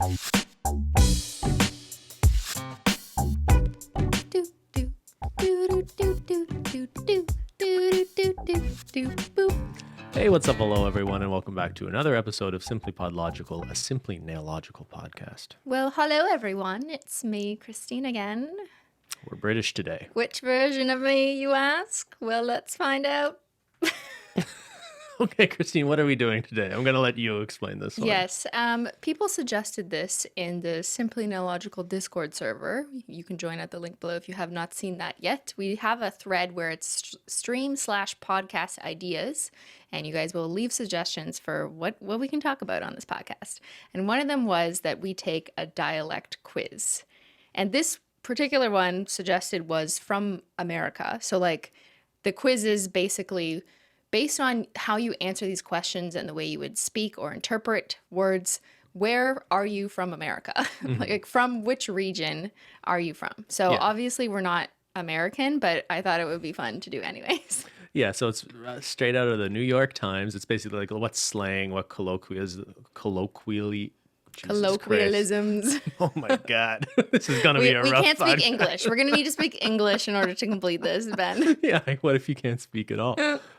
Hey, what's up? Hello, everyone, and welcome back to another episode of SimplyPodLogical, a simply nail-logical podcast. Well, hello, everyone. It's me, Cristine, again. We're British today. Which version of me, you ask? Well, let's find out. Okay, Cristine, what are we doing today? I'm going to let you explain this one. Yes, people suggested this in the Simply Logical Discord server. You can join at the link below if you have not seen that yet. We have a thread where it's stream/podcast ideas, and you guys will leave suggestions for what we can talk about on this podcast. And one of them was that we take a dialect quiz. And this particular one suggested was from America. So, like, the quiz is basically based on how you answer these questions and the way you would speak or interpret words. Where are you from America? Mm-hmm. Like, from which region are you from? So obviously we're not American, but I thought it would be fun to do anyways. Yeah, so it's straight out of the New York Times. It's basically like what slang, what colloquialisms. Oh my God. This is going to be a rough We can't speak podcast. English. We're going to need to speak English in order to complete this, Ben. Yeah, what if you can't speak at all?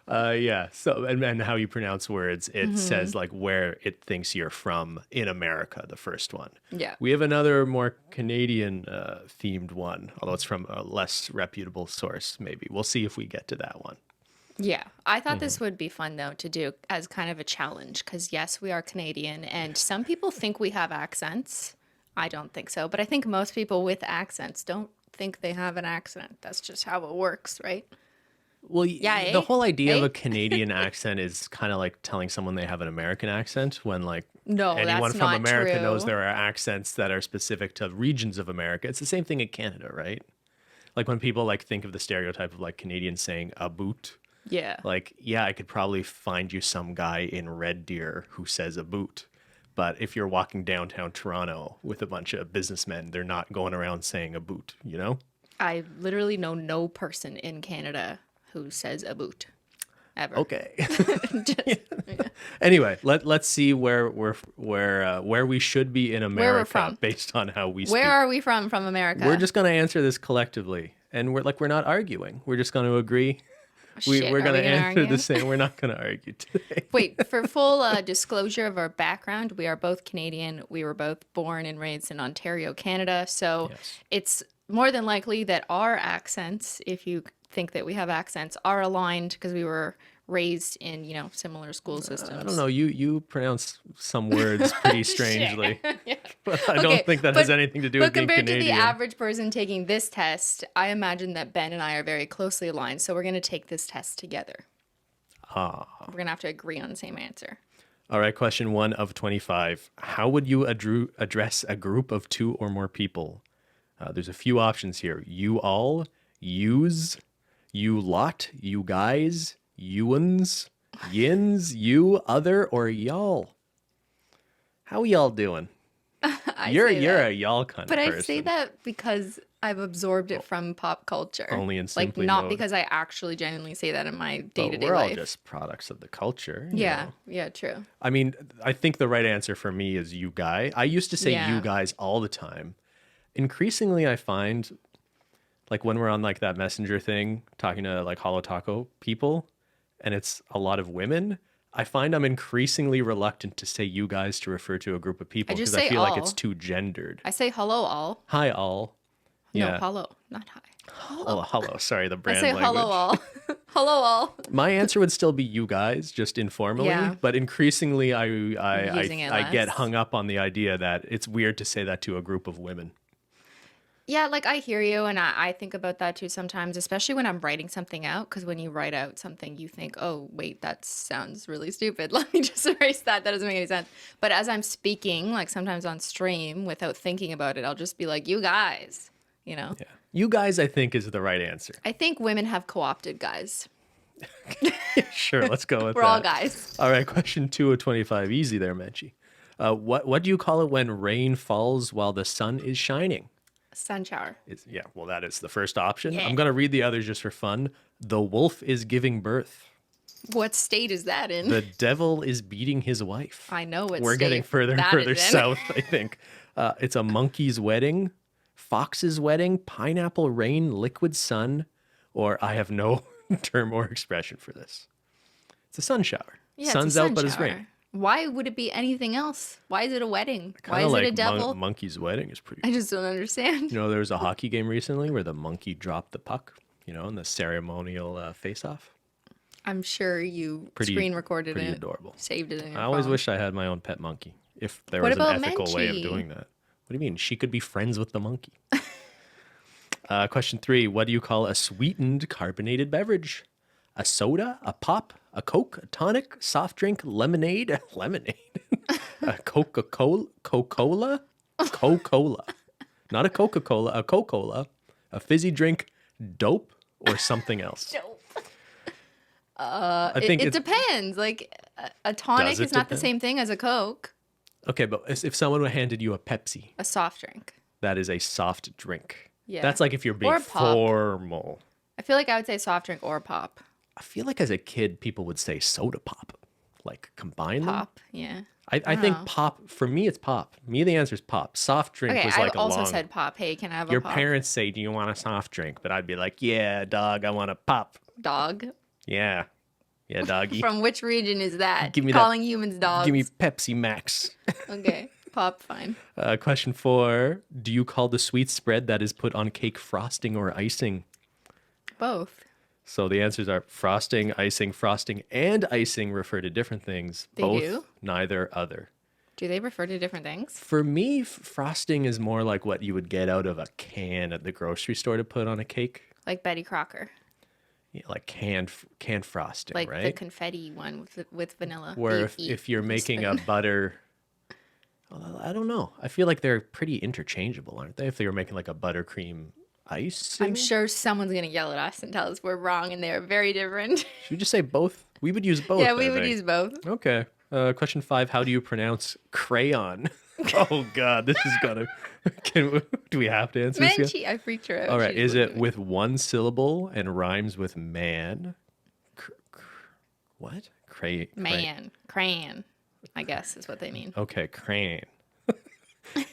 Yeah, so and how you pronounce words, it says like where it thinks you're from in America, the first one. Yeah. We have another more Canadian themed one, although it's from a less reputable source, maybe. We'll see if we get to that one. Yeah, I thought this would be fun, though, to do as kind of a challenge because, yes, we are Canadian and some people think we have accents. I don't think so, but I think most people with accents don't think they have an accent. That's just how it works, right? Well, yeah, the whole idea of a Canadian accent is kind of like telling someone they have an American accent when, like, anyone from America knows there are accents that are specific to regions of America. It's the same thing in Canada, right? Like when people like think of the stereotype of like Canadians saying a boot. Yeah. Like, yeah, I could probably find you some guy in Red Deer who says a boot. But if you're walking downtown Toronto with a bunch of businessmen, they're not going around saying a boot, you know? I literally know no person in Canada who says a boot. Ever. Okay. Anyway, let's see where we should be in America based on how we speak. Where are we from America? We're just going to answer this collectively. And we're not arguing. We're just going to agree. We're going to answer the same. We're not going to argue today. Wait, for full disclosure of our background, we are both Canadian. We were both born and raised in Ontario, Canada. So it's more than likely that our accents, if you think that we have accents, are aligned because we were raised in, similar school systems. I don't know. You pronounce some words pretty strangely. Yeah. But I don't think that has anything to do with being Canadian. But compared to the average person taking this test, I imagine that Ben and I are very closely aligned. So we're going to take this test together. We're going to have to agree on the same answer. All right. Question 1 of 25. How would you address a group of 2 or more people? There's a few options here. You all, yous, you lot, you guys, you'uns, yins, you, other, or y'all. How y'all doing? You're a y'all kind of person. But I say that because I've absorbed it from pop culture. Only in simply not mode. Because I actually genuinely say that in my day-to-day life. We're all life. just products of the culture. Yeah, true. I mean, I think the right answer for me is you guy. I used to say you guys all the time. Increasingly, I find, like when we're on like that messenger thing, talking to like holo taco people, and it's a lot of women, I find I'm increasingly reluctant to say you guys to refer to a group of people because I feel like it's too gendered. I say hello all. Hi all. No, hello, not hi. Hello. Sorry, the brand language. I say hello all. Hello all. My answer would still be you guys, just informally. Yeah. But increasingly, I get hung up on the idea that it's weird to say that to a group of women. Yeah, like I hear you, and I think about that too sometimes, especially when I'm writing something out, because when you write out something, you think, oh, wait, that sounds really stupid. Let me just erase that. That doesn't make any sense. But as I'm speaking, like sometimes on stream, without thinking about it, I'll just be like, you guys, Yeah. You guys, I think, is the right answer. I think women have co-opted guys. Sure, let's go with that. We're all guys. All right, question 2 of 25. Easy there, Menchie. What do you call it when rain falls while the sun is shining? Sun shower. Well, that is the first option. Yeah. I'm going to read the others just for fun. The wolf is giving birth. What state is that in? The devil is beating his wife. I know what We're state getting further and that further is in. south, I think. It's a monkey's wedding, fox's wedding, pineapple rain, liquid sun, or I have no term or expression for this. It's a sun shower. Yeah, Sun's it's a out, sun but it's shower. rain. Why would it be anything else? Why is it a wedding? Why Kinda is like it a devil? monkey's wedding is pretty. I just don't understand. You know, there was a hockey game recently where the monkey dropped the puck, you know, in the ceremonial face-off. I'm sure you Pretty- screen recorded pretty it, adorable. saved it in your I always phone. wish I had my own pet monkey. If there What was an about ethical way of Menchie? doing that. What do you mean? She could be friends with the monkey. Question 3. What do you call a sweetened carbonated beverage? A soda, a pop, a Coke, a tonic, soft drink, lemonade, lemonade, a Coca-Cola, Coca-Cola, not a Coca-Cola, a Coca-Cola, a fizzy drink, dope, or something else. Dope. I think It it's depends. Like a tonic Does it is not the depend? same thing as a Coke. okay, but if someone handed you a Pepsi, A soft drink. that is a soft drink. Yeah. That's like if you're being Or pop. formal. I feel like I would say soft drink or pop. I feel like as a kid, people would say soda pop, like combine them. Pop. Yeah. I think know. pop, for me, it's pop. Me, the answer is pop. Soft drink Okay, was I like a also long. said pop. Hey, can I have Your a pop? parents say, do you want a soft drink? But I'd be like, yeah, dog, I want a pop. Dog. Yeah. Yeah, doggy. From which region is that? Give me that- Calling humans dogs. Give me Pepsi Max. Okay, pop, fine. Question 4. Do you call the sweet spread that is put on cake frosting or icing? Both. So the answers are frosting, and icing refer to different things. They Both, do? neither, other. Do they refer to different things? For me, frosting is more like what you would get out of a can at the grocery store to put on a cake. Like Betty Crocker, Yeah, like canned frosting, like the right? confetti one with vanilla. Where Eat if you're with making a spoon. butter, well, I don't know. I feel like they're pretty interchangeable, aren't they? If they were making like a buttercream ice, I'm sure someone's gonna yell at us and tell us we're wrong and they're very different. should we just say both? We would use both. yeah, I we would think. use both. Okay. Question 5. How do you pronounce crayon? Oh God, this is gonna. Do we have to answer this? Yet? Menchie, I freaked her out. All right. She Is just it looked at me. with one syllable and rhymes with man? What? Man, crayon? I guess is what they mean. Okay, crane.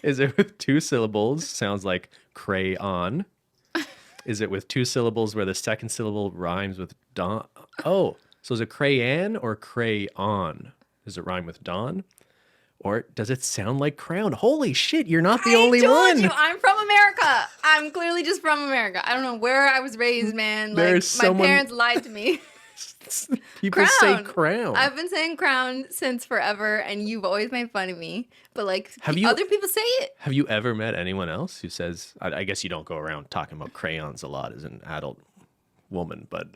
Is it with two syllables? Sounds like crayon. Is it with two syllables where the second syllable rhymes with don? Oh, so is it crayon or crayon? Does it rhyme with don? Or does it sound like crown? Holy shit, you're not the only I told one. you, I'm from America. I'm clearly just from America. I don't know where I was raised, man. Like There's someone- my parents lied to me. People say Crown. crown. I've been saying crown since forever, and you've always made fun of me. But like, Have you- other people say it. Have you ever met anyone else who says, I guess you don't go around talking about crayons a lot as an adult woman, but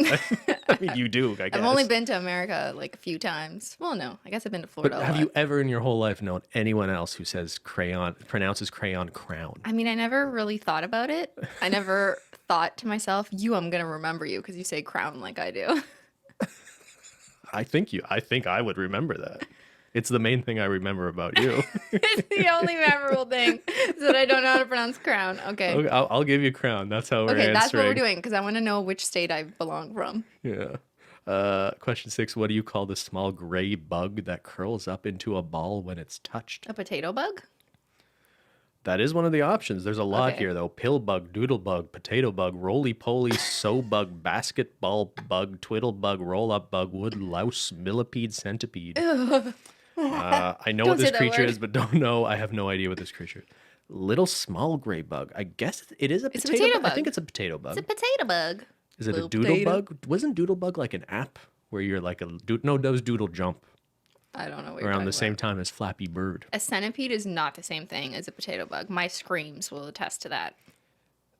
I mean, you do, I guess. I've only been to America like a few times. Well, no, I guess I've been to Florida. But a have lot. you ever in your whole life known anyone else who says crayon, pronounces crayon crown? I mean, I never really thought about it. I never thought to myself, I'm gonna remember you because you say crown like I do. I think I would remember that. It's the main thing I remember about you. It's the only memorable thing is that I don't know how to pronounce crown. Okay. Okay, I'll give you crown. That's how we're Okay, answering. that's what we're doing because I want to know which state I belong from. Yeah. Question 6. What do you call the small gray bug that curls up into a ball when it's touched? A potato bug? That is one of the options. There's a lot Okay. here, though. Pill bug, doodle bug, potato bug, roly-poly, sow bug, basketball bug, twiddle bug, roll-up bug, wood louse, millipede, centipede. I know Don't what this say that creature word. is, but don't know. I have no idea what this creature is. Little small gray bug. I guess it is a It's a potato, potato bug. I think bug. it's a potato bug. It's a potato bug. Is it a little doodle potato. bug? Wasn't doodle bug like an app where you're like no, that was doodle jump I don't know what you're around the talking same about. time as Flappy Bird. A centipede is not the same thing as a potato bug. My screams will attest to that.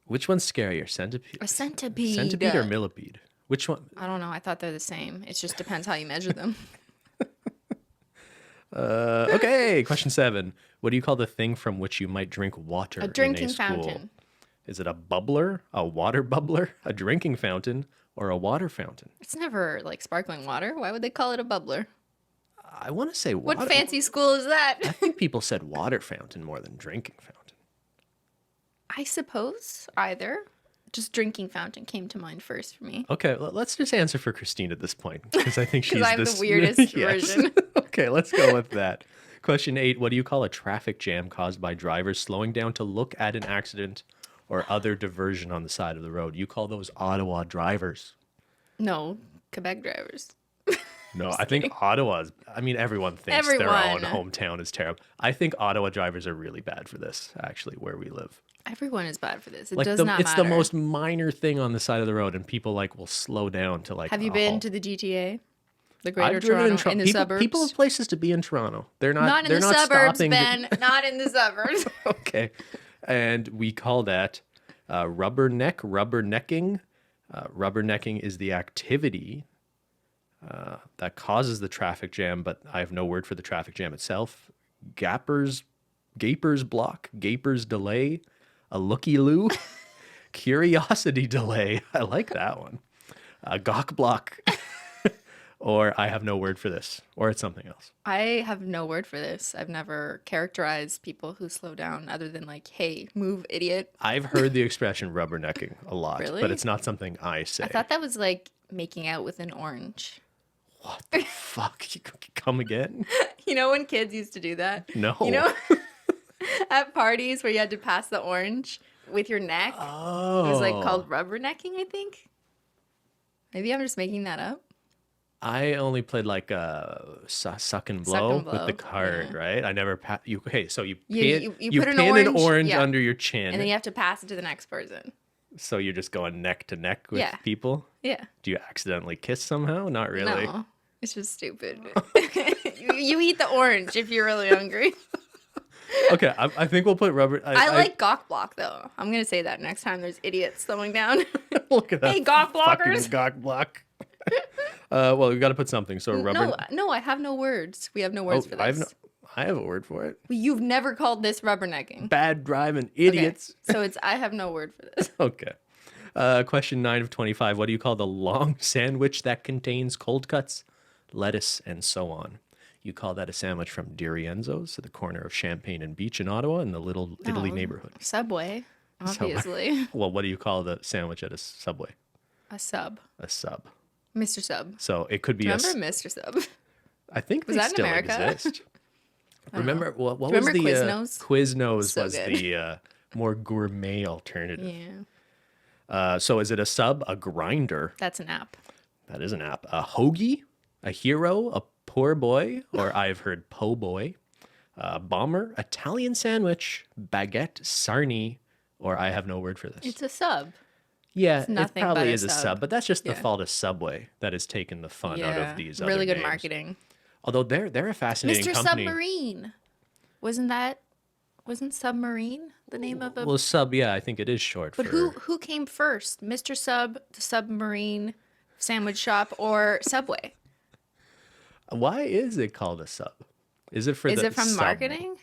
Which one's scarier, centipede? A centipede. Centipede or millipede? Which one? I don't know. I thought they're the same. It just depends how you measure them. Okay, question 7. What do you call the thing from which you might drink water A drinking in a school? fountain. Is it a bubbler, a water bubbler, a drinking fountain, or a water fountain? It's never like sparkling water. Why would they call it a bubbler? I want to say water. What fancy school is I that? think people said water fountain more than drinking fountain. I suppose either. Just drinking fountain came to mind first for me. Okay, let's just answer for Cristine at this point because I think she's I have this the weirdest version. Okay, let's go with that. Question 8, what do you call a traffic jam caused by drivers slowing down to look at an accident or other diversion on the side of the road? You call those Ottawa drivers. No, Quebec drivers. No, I think Ottawa's, I mean, everyone thinks their own hometown is terrible. I think Ottawa drivers are really bad for this, actually, where we live. Everyone is bad for this. It Like does not it's matter. the most minor thing on the side of the road, and people like will slow down to like. Have you been to the GTA? The I've Greater driven Toronto in the people, suburbs? People have places to be in Toronto. They're not. Not in they're the not suburbs, stopping Ben. Not in the suburbs. Okay, and we call that rubbernecking. Rubbernecking is the activity that causes the traffic jam, but I have no word for the traffic jam itself. Gapers block, gapers delay, a looky-loo, curiosity delay. I like that one. Gawk block, or I have no word for this, or it's something else. I have no word for this. I've never characterized people who slow down other than like, hey, move, idiot. I've heard the expression rubbernecking a lot, Really? but it's not something I say. I thought that was like making out with an orange. What the fuck? You come again? You know when kids used to do that? No. You know, at parties where you had to pass the orange with your neck. Oh. It was like called rubbernecking, I think. Maybe I'm just making that up. I only played like suck and blow with the card, right? I never so you pin, you put pin an orange yeah, under your chin, and then you have to pass it to the next person. So you're just going neck to neck with people. Yeah. Do you accidentally kiss somehow? Not really. No, it's just stupid. you eat the orange if you're really hungry. Okay, I think we'll put rubber. I like gawk block though. I'm gonna say that next time there's idiots slowing down. Look at that. Hey, gawk blockers. Gawk block. Well, we got to put something. So rubber. No, I have no words. We have no words for this. I have a word for it. You've never called this rubbernecking. Bad driving idiots. Okay, so it's I have no word for this. Okay. Question 9 of 25. What do you call the long sandwich that contains cold cuts, lettuce, and so on? You call that a sandwich from Dirienzo's at the corner of Champagne and Beach in Ottawa in the Little Italy neighborhood. Subway, obviously. Well, what do you call the sandwich at a Subway? A sub. A sub. Mr. Sub. So it could be Remember Mr. Sub? I think Was they that in still America? exist. Remember what was Remember the Quiznos? Quiznos So was good. the more gourmet alternative. Yeah. So is it a sub, a grinder? That's an app. That is an app. A hoagie, a hero, a poor boy, or I've heard po' boy, bomber, Italian sandwich, baguette, sarnie, or I have no word for this. It's a sub. Yeah, it nothing probably but a is a sub. sub, but that's just the Yeah. fault of Subway that has taken the fun out of these other really good names. marketing. Although they're a fascinating Mr. company. Submarine. Wasn't Submarine the name of a Well, sub, yeah, I think it is short But for. who came first? Mr. Sub, the Submarine sandwich shop, or Subway? Why is it called a sub? Is it for Is the it from sub? marketing?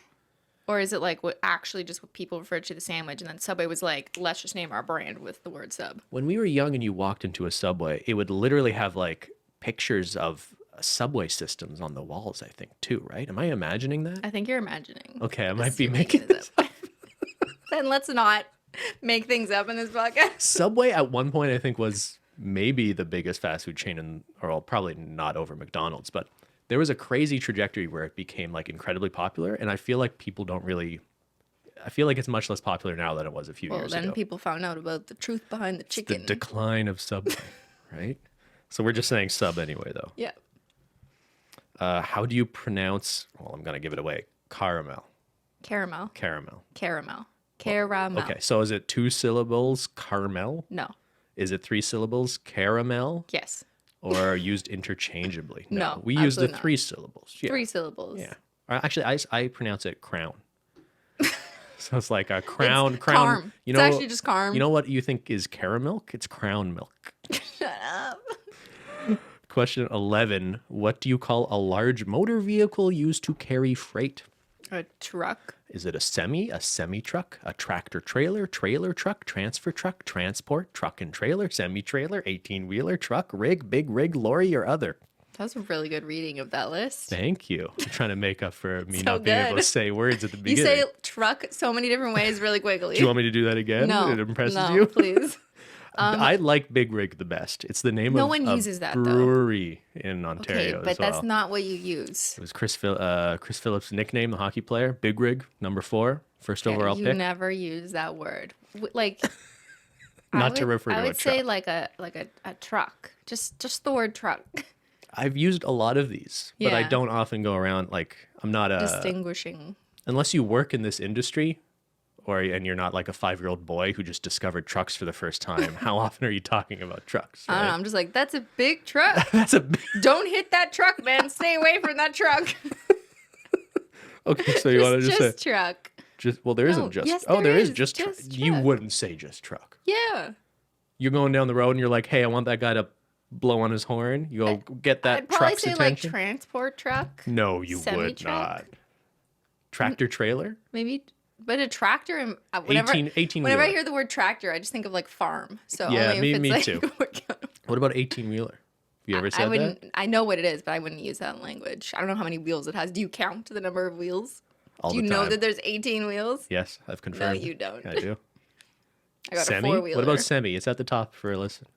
Or is it like what actually just what people refer to the sandwich, and then Subway was like, let's just name our brand with the word sub. When we were young and you walked into a Subway, it would literally have like pictures of subway systems on the walls, I think, too, right? Am I imagining that? I think you're imagining. Okay, I might be Assuming making it is up. Then let's not make things up in this podcast. Subway at one point, I think, was maybe the biggest fast food chain or probably not over McDonald's, but there was a crazy trajectory where it became like incredibly popular. And I feel like people don't really, I feel like it's much less popular now than it was a few years Well, then ago. people found out about the truth behind the chicken. The decline of Subway, right? So we're just saying sub anyway, though. Yeah. How do you pronounce, well, I'm going to give it away, caramel. Caramel. Caramel. Caramel. Caramel. Okay, so is it 2 syllables, caramel? No. Is it 3 syllables, caramel? Yes. Or used interchangeably? No, we use the absolutely not. 3 syllables. Yeah. 3 syllables. Yeah. Actually, I pronounce it crown. So it's like a crown. It's carm. You It's know, actually just carm. You know what you think is caramel? It's crown milk. Shut up. Question 11. What do you call a large motor vehicle used to carry freight? A truck. Is it a semi-truck, a tractor trailer, trailer truck, transfer truck, transport, truck and trailer, semi-trailer, 18-wheeler, truck, rig, big rig, lorry, or other? That was a really good reading of that list. Thank you. I'm trying to make up for me So not being able to good. say words at the You beginning. say truck so many different ways really quickly. Do you want me to do that again? No. It impresses No, you? please. I like Big Rig the best. It's the name No of one a uses that, though. brewery in Okay, Ontario but as well. that's not what you use. It was Chris Phillips' nickname, the hockey player. Big Rig, number 4, first Okay, overall you pick. never use that word. Like, Not to refer to I a would say truck. like a truck. Just the word truck. I've used a lot of these, but I Yeah. don't often go around like I'm not a Distinguishing. unless you work in this industry and you're not like a 5-year-old boy who just discovered trucks for the first time. How often are you talking about trucks? I don't know. Right? I'm just like, that's a big truck. That's a big... Don't hit that truck, man. Stay away from that truck. Okay, so you want to just say truck. well, there No, isn't just. yes, Oh, there there is is. just. Just You truck. wouldn't say just truck. Yeah. You're going down the road and you're like, hey, I want that guy to blow on his horn. You go get that I'd probably truck's say attention. like transport truck. No, you would Semi-truck? not. Tractor trailer? Maybe, but a tractor. And whenever 18 whenever I wheeler. hear the word tractor, I just think of like farm. So Yeah, only if me it's too. like, What about 18-wheeler? Have you ever I said wouldn't. that? I know what it is, but I wouldn't use that in language. I don't know how many wheels it has. Do you count the number of wheels? All Do you the know time. that there's 18 wheels? Yes, I've confirmed. you don't. I do. I got Semi? a 4-wheeler. What about semi? It's at the top for a a reason.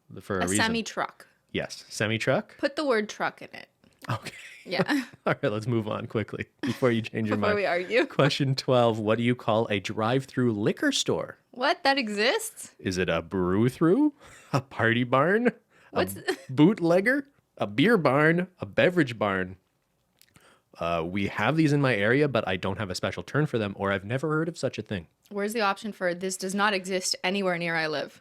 semi truck? Yes, semi truck. Put the word truck in it. Okay. Yeah. All right, let's move on quickly before you change your Before mind. we argue. Question 12. What do you call a drive-through liquor store? What? That exists? Is it a brew-through? A party barn? What's A bootlegger? A beer barn? A beverage barn? We have these in my area, but I don't have a special term for them, or I've never heard of such a thing. Where's the option for this does not exist anywhere near I live?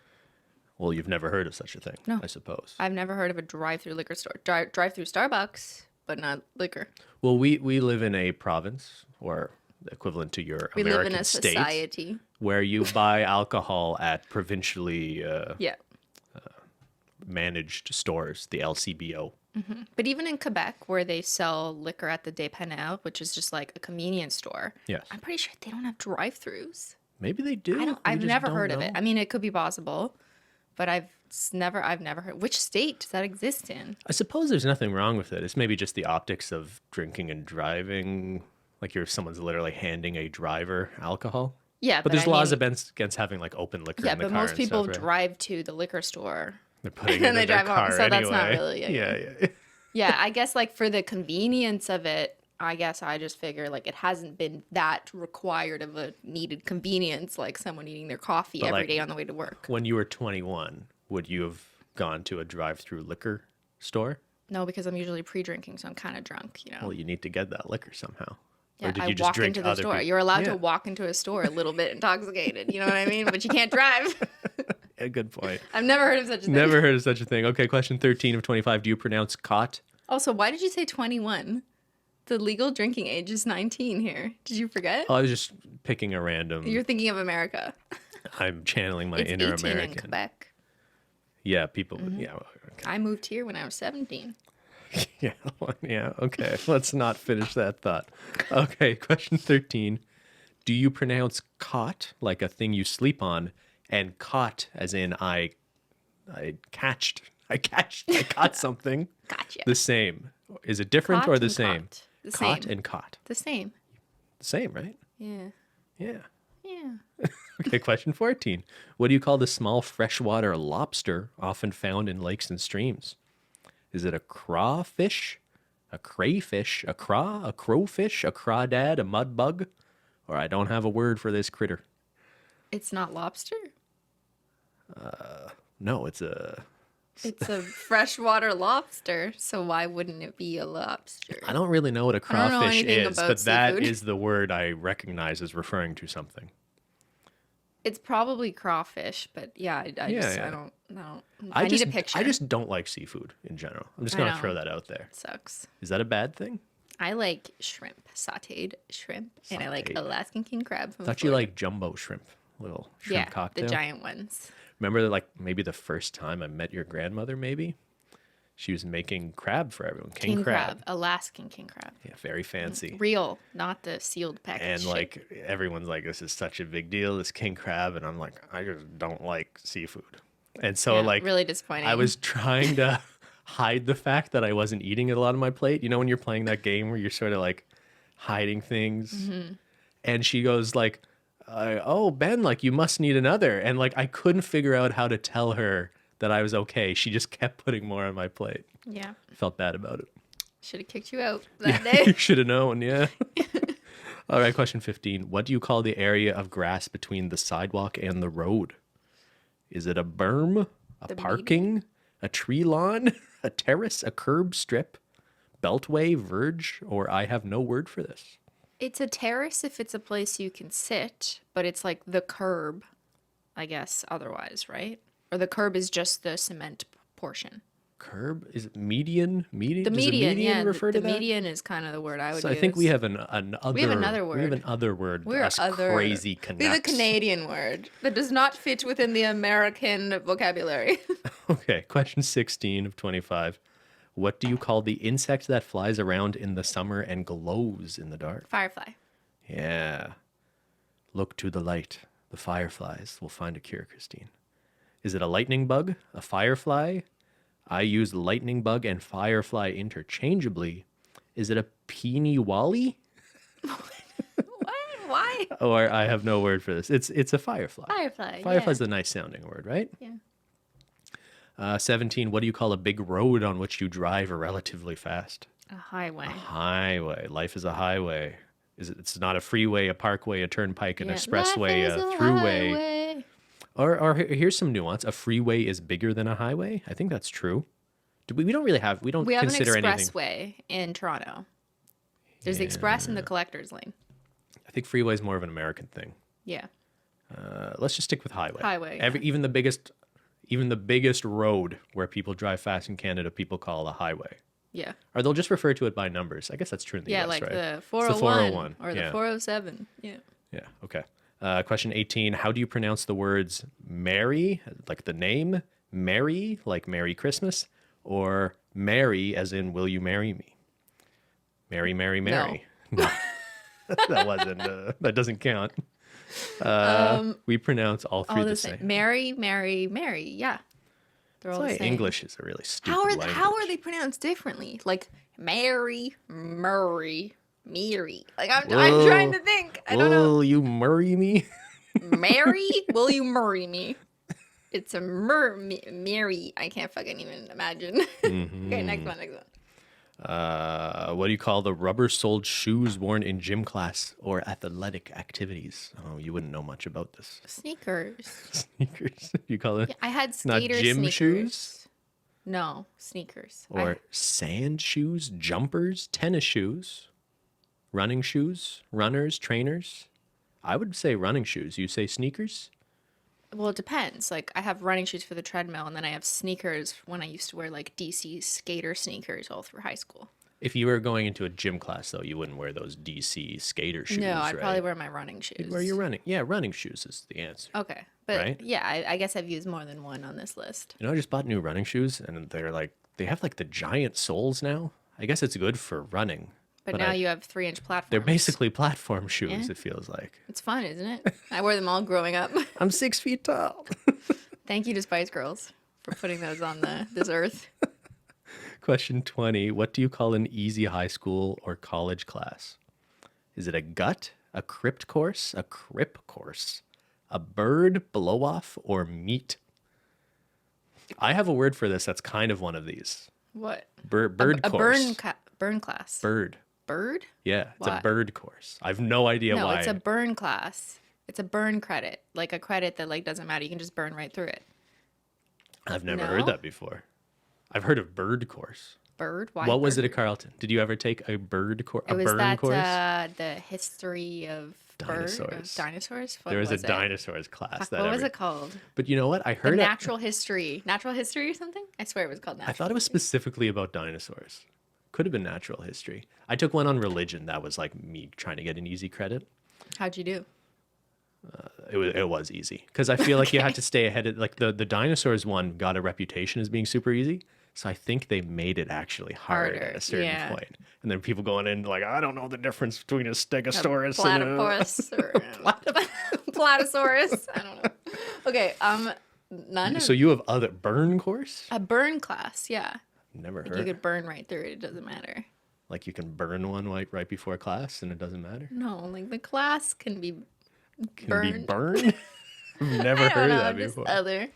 Well, you've never heard of such a thing, No. I suppose. I've never heard of a drive-through liquor store. Drive-through Starbucks, but not liquor. Well, we live in a province, or equivalent to your We American live in a state, society. where you buy alcohol at provincially Yeah. managed stores, the LCBO. But even in Quebec, where they sell liquor at the Dépanneur, which is just like a convenience store, Yes. I'm pretty sure they don't have drive-throughs. Maybe they do. I've We just never don't heard of it. know. I mean, it could be possible, but I've never heard. Which state does that exist in? I suppose there's nothing wrong with it. It's maybe just the optics of drinking and driving. Like someone's literally handing a driver alcohol. Yeah, But there's I laws mean, against having like open liquor yeah, in the but car most and people stuff, right? drive to the liquor store. They're putting and it in they their drive home, car so anyway. that's not really Yeah. Yeah, I guess like for the convenience of it, I guess I just figure like it hasn't been that required of a needed convenience like someone eating their coffee But, every like, day on the way to work. When you were 21, would you have gone to a drive-through liquor store? No, because I'm usually pre-drinking, so I'm kind of drunk, you know. Well, you need to get that liquor somehow. Yeah, Or did I you just walk drink into the other store. people? You're allowed Yeah. to walk into a store a little bit intoxicated, you know what I mean? But you can't drive. Yeah, good point. I've never heard of such a thing. Never heard of such a thing. Okay, question 13 of 25. Do you pronounce cot? Also, why did you say 21? The legal drinking age is 19 here. Did you forget? Oh, I was just picking a random. You're thinking of America. I'm channeling my It's inner 18 in American. Quebec. Yeah, people. Mm-hmm. Yeah, I moved here when I was 17. yeah, yeah. Okay, let's not finish that thought. Okay, question 13. Do you pronounce cot like a thing you sleep on, and caught as in I caught something? Gotcha. The same. Is it different Caught or the and same? caught. The Caught same. and caught. The same. The same, right? Yeah. Yeah. Yeah. Okay, question 14. What do you call the small freshwater lobster often found in lakes and streams? Is it a crawfish, a crayfish, a crowfish, a crawdad, a mud bug? Or I don't have a word for this critter. It's not lobster? No, it's a... It's a freshwater lobster, so why wouldn't it be a lobster? I don't really know what a I don't know crawfish anything is, about but that seafood. is the word I recognize as referring to something. It's probably crawfish, but yeah, I Yeah. don't know. I need a picture. I just don't like seafood in general. I'm just I going to know. throw that out there. Sucks. Is that a bad thing? I like shrimp, sauteed shrimp, and I like Sauteed. Alaskan king crab from Thought you Florida. liked jumbo shrimp, little shrimp Yeah, cocktail. the giant ones. Remember, like maybe the first time I met your grandmother, maybe she was making crab for everyone. King crab. Alaskan king crab. Yeah, very fancy. Real, not the sealed package. And shit. like everyone's like, this is such a big deal, this king crab, and I'm like, I just don't like seafood. And so Yeah, like really disappointing. I was trying to hide the fact that I wasn't eating a lot on my plate. You know, when you're playing that game where you're sort of like hiding things. And she goes like, oh, Ben, like you must need another. And like, I couldn't figure out how to tell her that I was okay. She just kept putting more on my plate. Yeah. Felt bad about it. Should have kicked you out that You day. should have known. Yeah. All right. Question 15. What do you call the area of grass between the sidewalk and the road? Is it a berm, a The parking, a tree lawn, a terrace, a curb strip, beltway, verge, or I have no word for this? It's a terrace if it's a place you can sit, but it's like the curb, I guess, otherwise, right? Or the curb is just the cement portion. Curb? Is it median? Median? The Does a median, yeah. refer The to that? median is kind of the word I would So use. I think we have another We have another We have word. another word. We're Us other. crazy We have a Canucks. Canadian word that does not fit within the American vocabulary. Okay, question 16 of 25. What do you call the insect that flies around in the summer and glows in the dark? Firefly. Yeah. Look to the light. The fireflies will find a cure, Cristine. Is it a lightning bug? A firefly? I use lightning bug and firefly interchangeably. Is it a peeny wally? What? Why? Or I have no word for this. It's a firefly. Firefly. Firefly's a nice sounding word, right? Yeah. 17. What do you call a big road on which you drive relatively fast? A highway. Highway. Life is a highway. It's not a freeway, a parkway, a turnpike, an Yeah. expressway, Life is a throughway. highway. Or here's some nuance. A freeway is bigger than a highway. I think that's true. We don't really have. We don't We have an consider anything. expressway in Toronto. There's the express and the collector's lane. I think freeway is more of an American thing. Yeah. Let's just stick with highway. Highway, Even the biggest road where people drive fast in Canada, people call a highway. Yeah. Or they'll just refer to it by numbers. I guess that's true in the Yeah, US, like right? the It's 401, or yeah. the 407. Yeah. Yeah. Okay. Question 18. How do you pronounce the words Mary, like the name, Mary, like Merry Christmas, or Mary, as in Will you marry me? Mary, Mary, Mary. No. That wasn't. That doesn't count. We pronounce all three the same. Mary, Mary, Mary. Yeah. They're all That's the why same. English is a really stupid How language. are they pronounced differently? Like Mary, Murray, Mary. Like I'm trying to think. I don't know. Will you marry me? Mary, will you marry me? It's a Mary. I can't fucking even imagine. Okay, next one. What do you call the rubber-soled shoes worn in gym class or athletic activities? Oh, you wouldn't know much about this. Sneakers. Sneakers. You call it? Yeah, I had Not skater gym sneakers. shoes? No, sneakers. Or sand shoes, jumpers, tennis shoes, running shoes, runners, trainers. I would say running shoes. You say sneakers? Well, it depends. Like I have running shoes for the treadmill, and then I have sneakers when I used to wear like DC skater sneakers all through high school. If you were going into a gym class, though, you wouldn't wear those DC skater shoes, No, I'd right? probably wear my running shoes. You'd wear your running. Yeah, running shoes is the answer. Okay, but Right? yeah, I guess I've used more than one on this list. You know, I just bought new running shoes, and they have like the giant soles now. I guess it's good for running. But now you have 3-inch platforms. They're basically platform shoes, Yeah. it feels like. It's fun, isn't it? I wore them all growing up. I'm 6 feet tall. Thank you to Spice Girls for putting those on this earth. Question 20. What do you call an easy high school or college class? Is it a gut, a crypt course, a crip course, a bird, blow off, or meat? I have a word for this that's kind of one of these. What? Bird A course. burn class. Bird. Bird? Yeah, it's a What? bird course. I've no idea No, why. it's a burn class. It's a burn credit, like a credit that like doesn't matter. You can just burn right through it. I've never No? heard that before. I've heard of bird course. Bird? Why? What was it bird? at Carleton? Did you ever take a bird course? It A was burn that course? the history of Dinosaurs. Dinosaurs. What There was a it? dinosaurs class. Fuck, that what was every- it called? But you know what? I The heard it. natural history or something. I swear it was called natural. I thought it was specifically about dinosaurs. Could have been natural history. I took one on religion. That was like me trying to get an easy credit. How'd you do? It was easy because I feel like you had to stay ahead of like the dinosaurs one got a reputation as being super easy. So I think they made it actually hard Harder, at a certain yeah. point. And then people going in like, I don't know the difference between a stegosaurus and a Platypus or Platysaurus. I don't know. Okay. None. So you have other burn course? A burn class. Yeah. Never Like you heard. could burn right through it. It doesn't matter. Like you can burn one like right before class and it doesn't matter. No, like the glass can be Can be burned. burned. I've never I don't heard know. that Just before. other.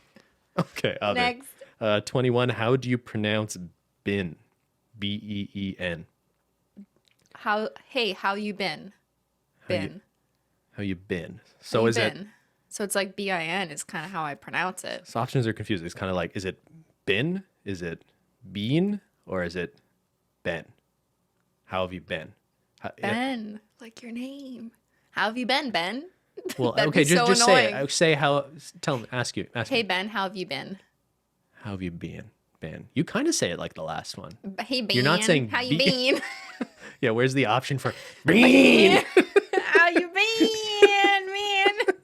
Okay, other. Next. 21. How do you pronounce bin? Been. How you been? How you- Bin. How you been? How So you is it? been? So it's like BIN is kind of how I pronounce it. So options are confusing. It's kind of like, is it bin? Is it bean? Or is it Ben? How have you been? Ben, like your name. How have you been, Ben? Well, That'd okay, be so just say annoying. it. Say how. Tell me. Ask me. Hey Ben, how have you been? How have you been? Ben. You kind of say it like the last one. Hey Ben, You're not saying how you be- been? Yeah. Where's the option for bean? How you been, man?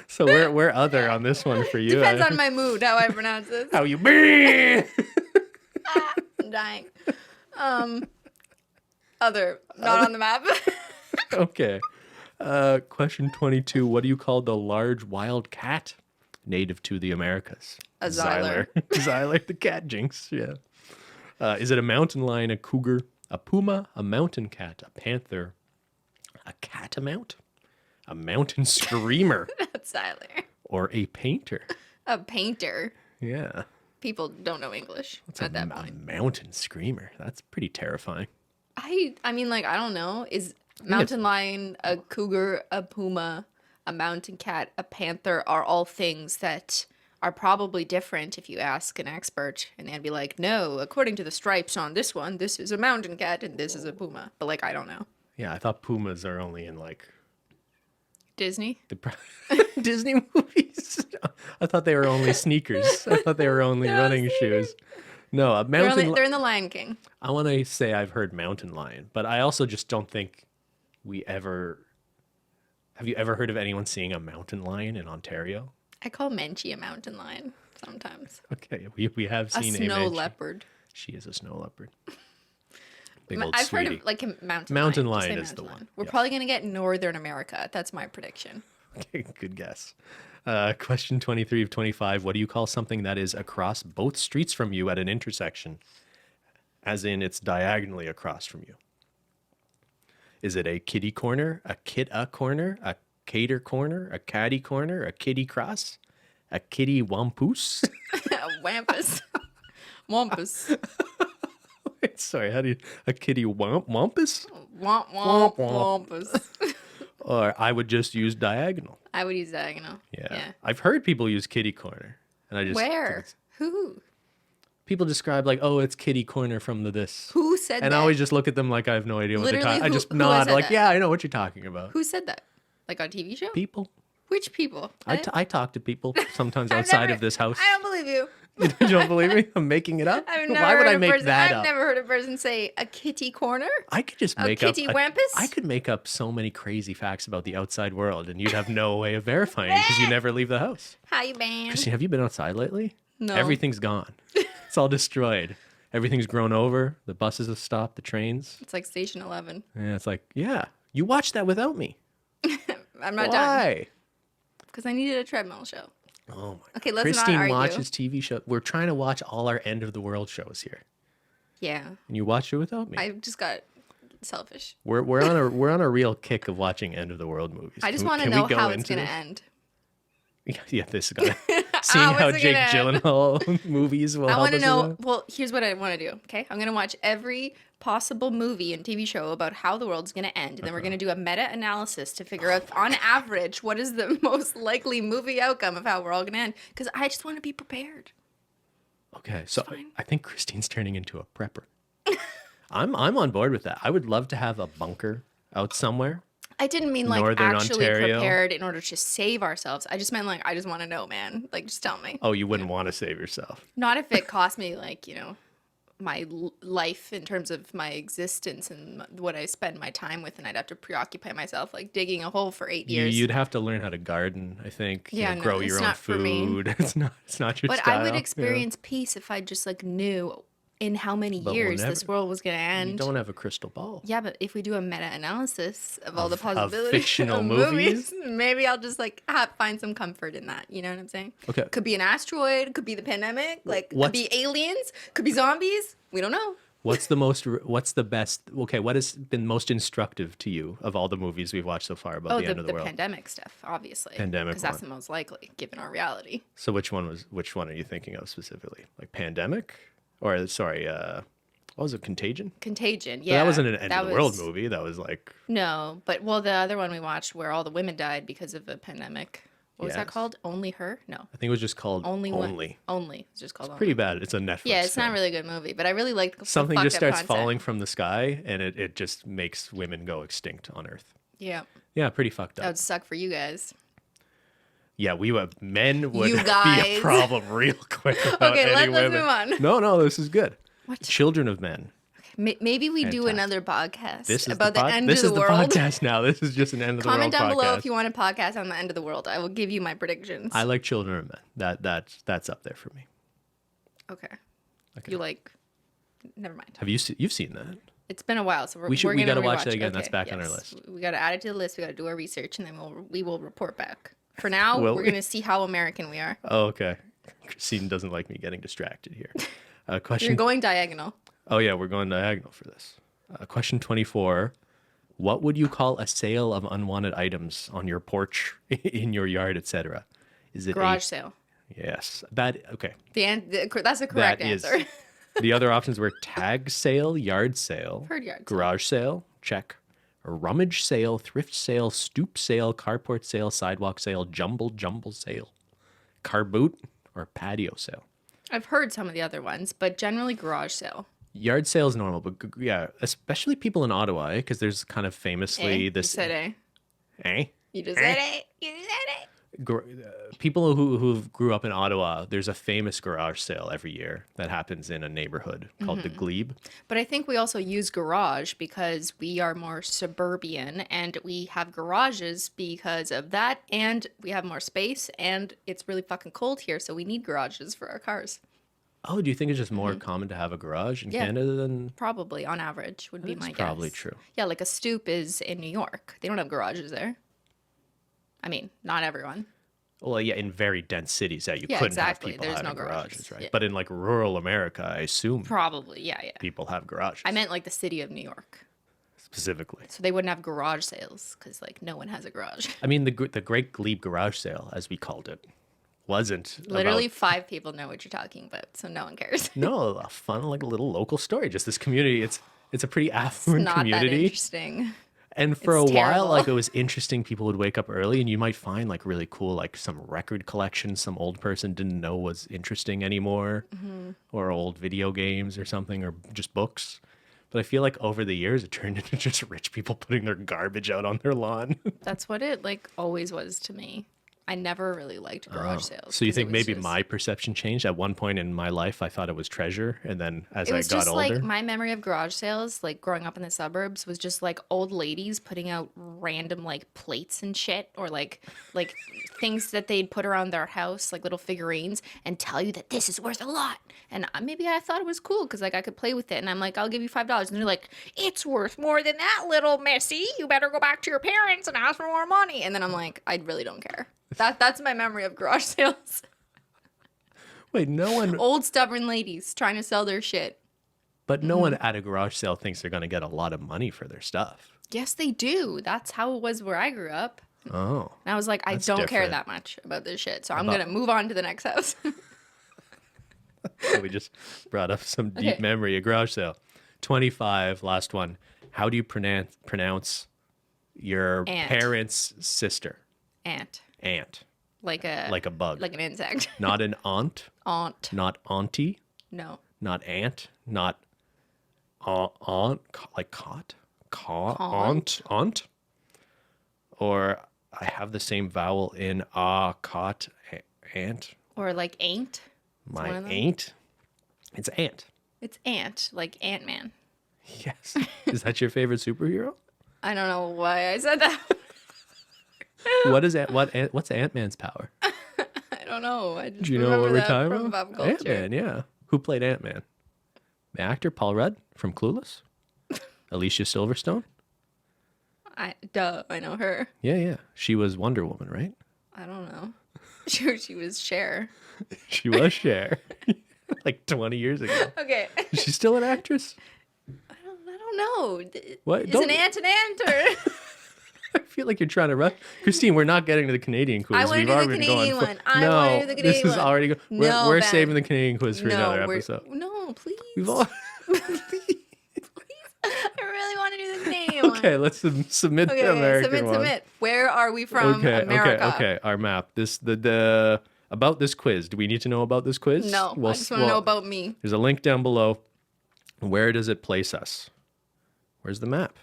So we're other on this one for you. Depends on my mood how I pronounce this. How you been? I'm dying. Other, not on the map. Okay. Question 22. What do you call the large wild cat native to the Americas? A Xyler. Xyler, the cat jinx. Yeah. Is it a mountain lion, a cougar, a puma, a mountain cat, a panther, a catamount, a mountain screamer, That's Tyler. or a painter? A painter. Yeah. People don't know English What's at that a point. mountain screamer? That's pretty terrifying. I mean, like, I don't know. Is mountain lion, a cougar, a puma, a mountain cat, a panther are all things that are probably different if you ask an expert, and they'd be like, no, according to the stripes on this one, this is a mountain cat and this is a puma. But like, I don't know. Yeah, I thought pumas are only in like Disney? Disney movies. I thought they were only sneakers. I thought they were only running shoes. No, a mountain. They're in the Lion King. I want to say I've heard mountain lion, but I also just don't think we ever. Have you ever heard of anyone seeing a mountain lion in Ontario? I call Menchie a mountain lion sometimes. Okay, we have A seen snow Menchie. leopard. She is a snow leopard. Big old I've sweetie. heard of like a mountain Mountain lion. Just lion say is the mountain one, We're yes. probably gonna get Northern America. That's my prediction. Okay, good guess. Question 23 of 25. What do you call something that is across both streets from you at an intersection? As in, it's diagonally across from you. Is it a kitty corner, a kid-a corner, a cater corner, a caddy corner, a kitty cross, a kitty wampus? Wampus. Wampus. Wait, sorry, how do you... A kitty wampus? Womp Womp, womp womp. wampus. Or I would just use diagonal. I would use diagonal. Yeah. I've heard people use kitty corner. And I just... Where? Who? People describe like, oh, it's kitty corner from the this. Who said And that? I always just look at them like I have no idea what they're Literally, talking. I who- just who nod said like, that? yeah, I know what you're talking about. Who said that? Like on TV show? People. Which people? I talk to people sometimes I've outside never- of this house. I don't believe you. You don't believe me? I'm making it up. I've never Why would heard I a make person, that I've up? never heard a person say a kitty corner. I could just A make up kitty wampus? I could make up so many crazy facts about the outside world, and you'd have no way of verifying because you never leave the house. How you been? Christine, have you been outside lately? No. Everything's gone. It's all destroyed. Everything's grown over. The buses have stopped. The trains. It's like Station 11. Yeah, it's like, yeah, you watched that without me. I'm not done Why? because I needed a treadmill show. Oh my! Okay, let's not Christine argue. watches TV show. We're trying to watch all our end of the world shows here, Yeah, and you watched it without me. I just got selfish. We're on a real kick of watching end of the world movies. I just Can we- want to can we know go how it's into gonna this? end. Yeah, this is gonna seeing How how is it Jake gonna end? Gyllenhaal movies will I help want to us know. with that. Well, here's what I want to do. Okay, I'm gonna watch every possible movie and TV show about how the world's gonna end, and then we're gonna do a meta-analysis to figure out, on average, what is the most likely movie outcome of how we're all gonna end. Because I just want to be prepared. Okay, so fine. I think Christine's turning into a prepper. I'm on board with that. I would love to have a bunker out somewhere. I didn't mean like Northern actually Ontario. prepared in order to save ourselves. I just meant like I just want to know, man. Like just tell me. Oh, you wouldn't want to save yourself. Not if it cost me like my life in terms of my existence and what I spend my time with, and I'd have to preoccupy myself like digging a hole for 8 years. You'd have to learn how to garden, I think. Yeah, no, grow it's your own not for me. food. It's not your But style. I would Yeah. experience peace if I just like knew in how many But we'll years never- this world was going to You end. don't have a crystal ball. Yeah, but if we do a meta-analysis of all the Of possibilities fictional of movies? maybe I'll just like find some comfort in that. You know what I'm saying? Okay. Could be an asteroid, could be the pandemic, like could what's- be aliens, could be zombies. We don't know. What's the best? Okay, what has been most instructive to you of all the movies we've watched so far about Oh, the end of the world? pandemic stuff, obviously. Pandemic because that's one. the most likely given our reality. So which one are you thinking of specifically? Like Pandemic? Or sorry, what was it, Contagion? Contagion, But yeah. that wasn't an end that of the world was- movie. That was like No, but well, the other one we watched where all the women died because of a pandemic. What was that Yes. called? Only Her? No. I think it was just called Only. Only. Only. It's just called Only. Pretty bad. It's a Netflix. Yeah, it's film. not really a good movie, but I really liked the Something fucked just up starts concept. falling from the sky and it just makes women go extinct on Earth. Yeah, Yeah, pretty fucked that up. would suck for you guys. Yeah, men would You be a guys. problem real quick about Okay, any let's women. move on. No, this is good. What? Children of Men. Maybe we do Fantastic. another podcast This is about the, end This of is the the world. podcast now. This is just an end of the world Comment down podcast. below if you want a podcast on the end of the world. I will give you my predictions. I like Children of Men. That's up there for me. Okay. Okay. You like? Never mind. You've seen that? It's been a while, so we're We gonna gotta watch rewatch that it. again. That's Okay, back on our yes. list. We gotta add it to the list. We gotta do our research, and then we will report back. For now, Will we're we? gonna see how American we are. Oh, okay. Christine doesn't like me getting distracted here. Question. You're going diagonal. Oh yeah, we're going diagonal for this. Question 24. What would you call a sale of unwanted items on your porch, in your yard, etc.? Is it Garage sale. Yes. That okay. That's a correct That is- answer. The other options were tag sale, yard sale, Heard yard sale. garage sale, check, a rummage sale, thrift sale, stoop sale, carport sale, sidewalk sale, jumble sale, car boot, or patio sale. I've heard some of the other ones, but generally garage sale. Yard sale is normal, but yeah, especially people in Ottawa, because there's kind of famously You this. said eh. You just Eh? said it. You just said it. People who grew up in Ottawa, there's a famous garage sale every year that happens in a neighborhood called the Glebe. But I think we also use garage because we are more suburban and we have garages because of that, and we have more space, and it's really fucking cold here, so we need garages for our cars. Oh, do you think it's just more common to have a garage in Yeah. Canada than? Probably on average would be That's my guess. probably true. Yeah, like a stoop is in New York. They don't have garages there. I mean, not everyone. Well, yeah, in very dense cities, you Yeah, couldn't exactly. have people There's having no garages, garages. right? Yeah. But in like rural America, I assume Probably, yeah. people have garages. I meant like the city of New York. specifically. So they wouldn't have garage sales because like no one has a garage. I mean, the Great Glebe Garage Sale, as we called it, wasn't Literally about, 5 people know what you're talking about, so no one cares. no, a fun like a little local story. Just this community. It's a pretty affluent Not that community. interesting. And for It's a while, terrible. like it was interesting. People would wake up early, and you might find like really cool, like some record collection some old person didn't know was interesting anymore, Mm-hmm. or old video games or something, or just books. But I feel like over the years, it turned into just rich people putting their garbage out on their lawn. That's what it like always was to me. I never really liked garage sales. Oh. So you 'cause think it was maybe just- my perception changed? At one point in my life, I thought it was treasure, and then as It I was got just older, like my memory of garage sales, like growing up in the suburbs, was just like old ladies putting out random like plates and shit, or like things that they'd put around their house, like little figurines, and tell you that this is worth a lot. And maybe I thought it was cool because like I could play with it, and I'm like, I'll give you $5, and they're like, it's worth more than that, little missy. You better go back to your parents and ask for more money. And then I'm like, I really don't care. That's my memory of garage sales. wait, no one, Old stubborn ladies trying to sell their shit. but no Mm-hmm. one at a garage sale thinks they're going to get a lot of money for their stuff. Yes, they do. That's how it was where I grew up. Oh. And I was like, I That's don't care different. that much about this shit. So I'm About- going to move on to the next house. So we just brought up some deep Okay. memory. A garage sale. 25, last one. How do you pronounce your Aunt. parents' sister? Aunt. Aunt. Like Like a bug. like an insect. Not an aunt, Aunt. not auntie, No. not aunt, not aunt, like caught? Aunt? Or I have the same vowel in caught, aunt. Or like ain't. one My of them. aunt. It's aunt. It's Ant, like Ant-Man. Yes. Is that your favorite superhero? I don't know why I said that. What's Ant-Man's power? I don't know. I just Do you know what remember we're that talking from about? pop culture. Ant-Man, yeah. Who played Ant-Man? The actor Paul Rudd from Clueless. Alicia Silverstone. I know her. Yeah. She was Wonder Woman, right? I don't know. Sure, she was Cher. She was Cher. Like 20 years ago. Okay. Is she still an actress? I don't know. What? Is an ant or? I feel like you're trying to rush. Cristine, we're not getting to the Canadian quiz. I want to do the Canadian one. I want to do the Canadian one. This is already... No, we're Ben. saving the Canadian quiz for another episode. No, please. We've all... I really want to do the Canadian one. Okay, let's submit the American one. Submit. Where are we from? America. Okay. Our map. The about this quiz. Do we need to know about this quiz? No, I just want to know about me. There's a link down below. Where does it place us? Where's the map?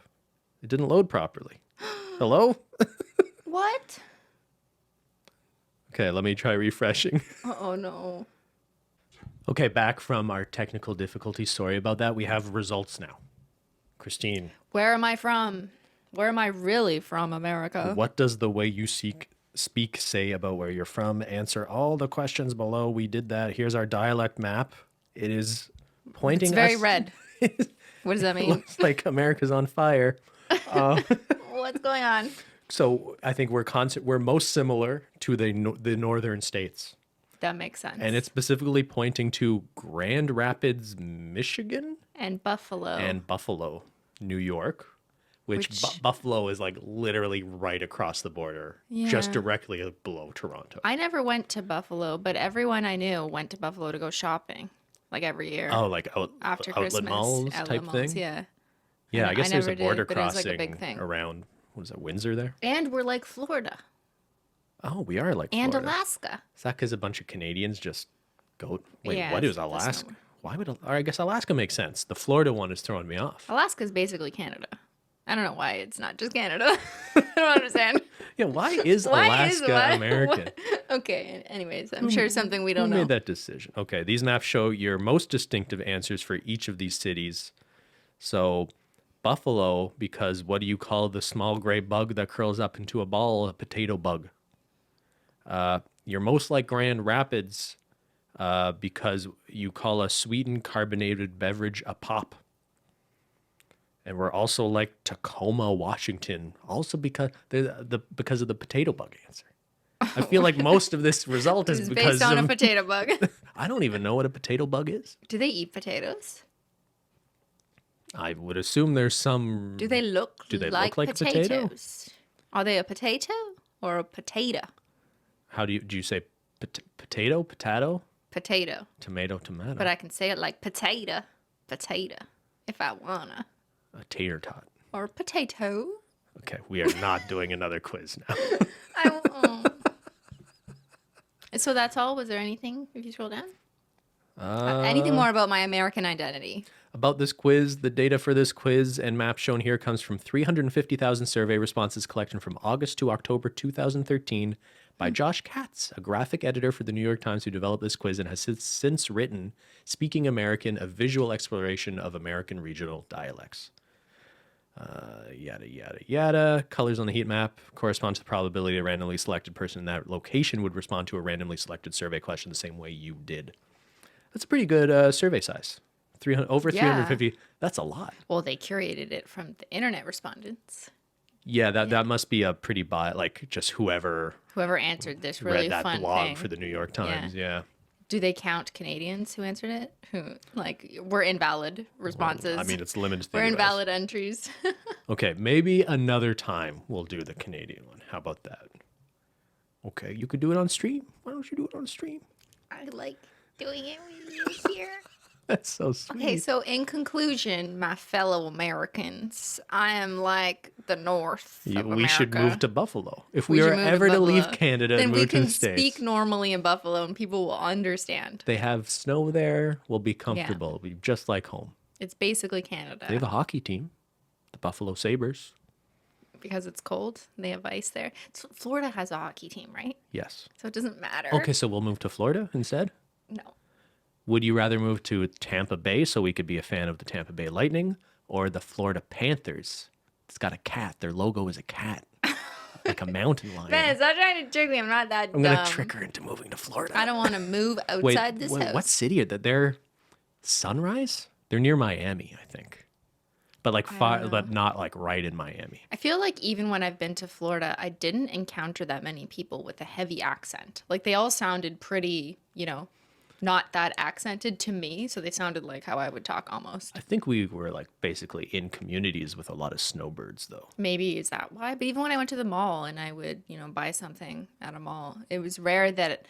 It didn't load properly. Hello? What? Okay, let me try refreshing. Oh no. Okay, back from our technical difficulties. Sorry about that. We have results now. Cristine. Where am I from? Where am I really from, America? What does the way you speak say about where you're from? Answer all the questions below. We did that. Here's our dialect map. It is pointing It's very red. What does that mean? Looks like America's on fire. What's going on? So I think we're most similar to the northern states. That makes sense. And it's specifically pointing to Grand Rapids, Michigan? And Buffalo. New York, which Buffalo is like literally right across the border, just directly below Toronto. I never went to Buffalo, but everyone I knew went to Buffalo to go shopping, like every year. Oh, like after outlet Christmas, malls type thing? Yeah. Yeah, I guess there's a border but it was crossing like a big thing. around, what is that, Windsor there? And we're like Florida. Oh, we are like and Florida. Alaska. Is that because a bunch of Canadians just go... Wait, Yeah, what is Alaska? Why would... Or I guess Alaska makes sense. The Florida one is throwing me off. Alaska is basically Canada. I don't know why it's not just Canada. I don't understand. Yeah, why is Alaska American? Okay, anyways, I'm sure something we don't know. Who made that decision? Okay, these maps show your most distinctive answers for each of these cities. So, Buffalo, because what do you call the small gray bug that curls up into a ball? A potato bug. You're most like Grand Rapids because you call a sweetened carbonated beverage a pop. And we're also like Tacoma, Washington, also because because of the potato bug answer. I feel like most of this result is because based on a potato bug. I don't even know what a potato bug is. Do they eat potatoes? I would assume there's some. Do they look like a potato? Are they a potato or a potato? How do you say potato? Potato? Potato. Tomato. But I can say it like potato, if I wanna. A tater tot. Or a potato. Okay, we are not doing another quiz now. I won't. So that's all? Was there anything if you scroll down? Anything more about my American identity? About this quiz, the data for this quiz and map shown here comes from 350,000 survey responses collection from August to October 2013 by Josh Katz, a graphic editor for the New York Times who developed this quiz and has since written Speaking American, a visual exploration of American regional dialects. Yada, yada, yada. Colors on the heat map correspond to the probability a randomly selected person in that location would respond to a randomly selected survey question the same way you did. That's a pretty good survey size. 350. That's a lot. Well, they curated it from the internet respondents. Yeah, that must be a pretty like just whoever answered this really read that fun blog thing for the New York Times. Yeah. Do they count Canadians who answered it? Who were invalid responses? Well, I mean, it's limited to the We're US. invalid entries. Okay, maybe another time we'll do the Canadian one. How about that? Okay, you could do it on stream. Why don't you do it on stream? I like doing it with you here. That's so sweet. Okay, so in conclusion, my fellow Americans, I am like the North of America. We should move to Buffalo. If we are ever to leave Canada and move to the States. Then we can speak normally in Buffalo and people will understand. They have snow there. We'll be comfortable. It'll be just like home. It's basically Canada. They have a hockey team, the Buffalo Sabres. Because it's cold, they have ice there. So Florida has a hockey team, right? Yes. So it doesn't matter. Okay, so we'll move to Florida instead? No. Would you rather move to Tampa Bay so we could be a fan of the Tampa Bay Lightning or the Florida Panthers? It's got a cat. Their logo is a cat, like a mountain lion. Man, stop trying to trick me. I'm not that I'm dumb. going to trick her into moving to Florida. I don't want to move outside this house. What city are that? They're Sunrise? They're near Miami, I think. But like I don't far, know. but not like right in Miami. I feel like even when I've been to Florida, I didn't encounter that many people with a heavy accent. Like they all sounded pretty, not that accented to me. So they sounded like how I would talk almost. I think we were like basically in communities with a lot of snowbirds though. Maybe is that why? But even when I went to the mall and I would, buy something at a mall, it was rare that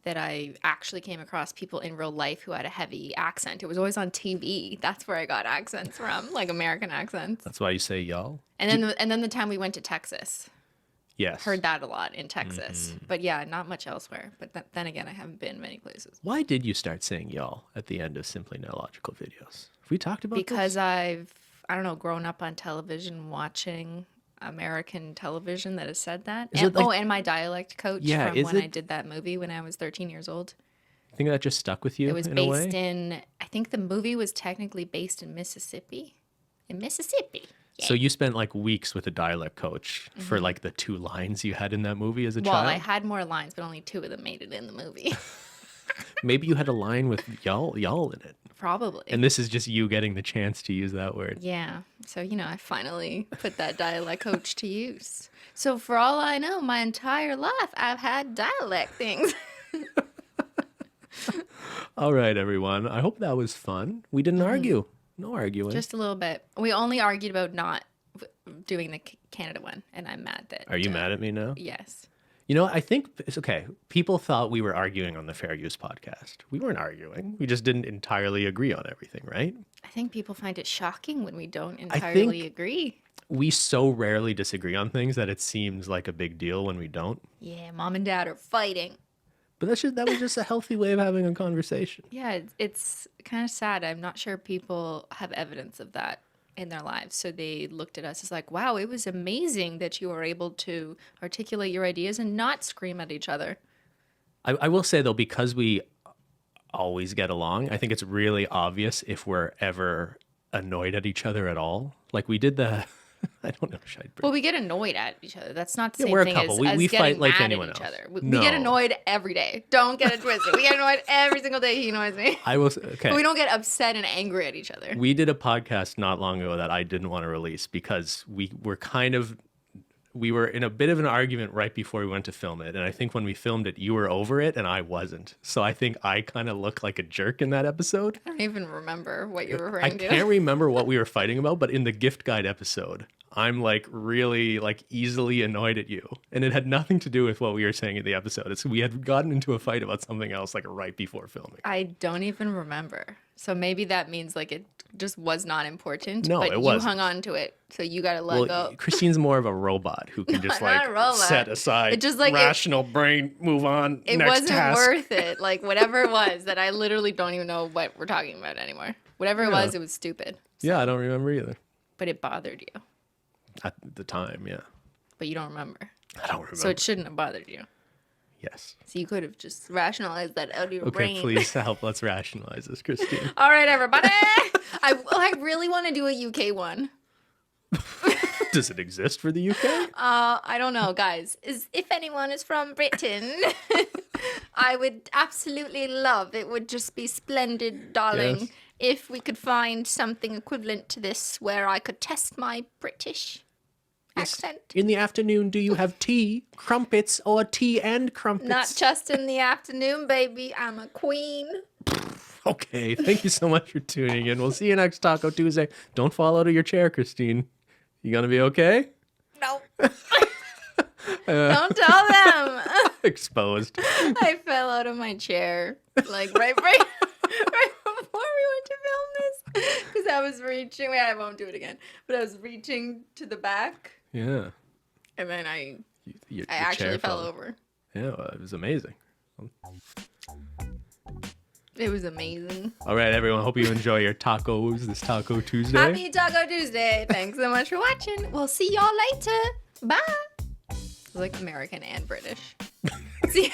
I actually came across people in real life who had a heavy accent. It was always on TV. That's where I got accents from, like American accents. That's why you say y'all? And then the time we went to Texas, Yes. heard that a lot in Texas. But yeah, not much elsewhere. But then again, I haven't been many places. Why did you start saying y'all at the end of Simply Logical videos? Have we talked about Because this? I don't know, grown up on television watching American television that has said that. Is And, it like- and my dialect coach Yeah, from is when I it- did that movie when I was 13 years old. I think that just stuck with you It was in a way. based in, I think the movie was technically based in Mississippi. In Mississippi. So you spent like weeks with a dialect coach for like the 2 lines you had in that movie as a Well, child? I had more lines, but only 2 of them made it in the movie. Maybe you had a line with y'all in it. Probably. And this is just you getting the chance to use that word. Yeah. So, I finally put that dialect coach to use. So, for all I know, my entire life, I've had dialect things. All right, everyone. I hope that was fun. We didn't argue. No arguing. Just a little bit. We only argued about not doing the Canada one, and I'm mad that. Are you mad at me now? Yes. You know, I think it's okay. People thought we were arguing on the Fair Use podcast. We weren't arguing. We just didn't entirely agree on everything, right? I think people find it shocking when we don't entirely agree. We so rarely disagree on things that it seems like a big deal when we don't. Yeah, mom and dad are fighting. But that was just a healthy way of having a conversation. Yeah, it's kind of sad. I'm not sure people have evidence of that in their lives. So they looked at us as like, wow, it was amazing that you were able to articulate your ideas and not scream at each other. I will say, though, because we always get along, I think it's really obvious if we're ever annoyed at each other at all. Like we did the... I don't know. Well, we get annoyed at each other. That's not the same we're a thing couple. as We getting fight like mad anyone at each else. other. We No. get annoyed every day. Don't get it twisted. We get annoyed every single day. He annoys me. I will... Okay. But we don't get upset and angry at each other. We did a podcast not long ago that I didn't want to release because we were in a bit of an argument right before we went to film it. And I think when we filmed it, you were over it and I wasn't. So I think I kind of looked like a jerk in that episode. I don't even remember what you're I referring to. can't remember what we were fighting about, but in the gift guide episode, I'm like really like easily annoyed at you. And it had nothing to do with what we were saying in the episode. It's we had gotten into a fight about something else like right before filming. I don't even remember. So maybe that means like it just was not important. No, but it you wasn't. hung on to it. So you got to let go. Christine's more of a robot who can just not like a robot. set aside It just, like, rational brain, move on, It next wasn't task. worth it. Like whatever it was that I literally don't even know what we're talking about anymore. Whatever it was stupid. Yeah, I don't remember either. But it bothered you. At the time, yeah. But you don't remember. I don't remember. So it shouldn't have bothered you. Yes. So you could have just rationalized that out of your Okay, brain. please help. Let's rationalize this, Christine. All right, everybody. I really want to do a UK one. Does it exist for the UK? I don't know, guys. If anyone is from Britain, I would absolutely love. It would just be splendid, darling, Yes. if we could find something equivalent to this where I could test my British accent. In the afternoon, do you have tea, crumpets, or tea and crumpets? Not just in the afternoon, baby. I'm a queen. Okay, thank you so much for tuning in. We'll see you next Taco Tuesday. Don't fall out of your chair, Christine. You gonna be okay? No. Don't tell them. Exposed. I fell out of my chair, like right before we went to film this, because I was reaching. Wait, I won't do it again. But I was reaching to the back, Yeah. and then I Your actually chair fell over. Yeah, well, it was amazing. It was amazing. All right, everyone. Hope you enjoy your tacos this Taco Tuesday. Happy Taco Tuesday! Thanks so much for watching. We'll see y'all later. Bye. It's like American and British. See.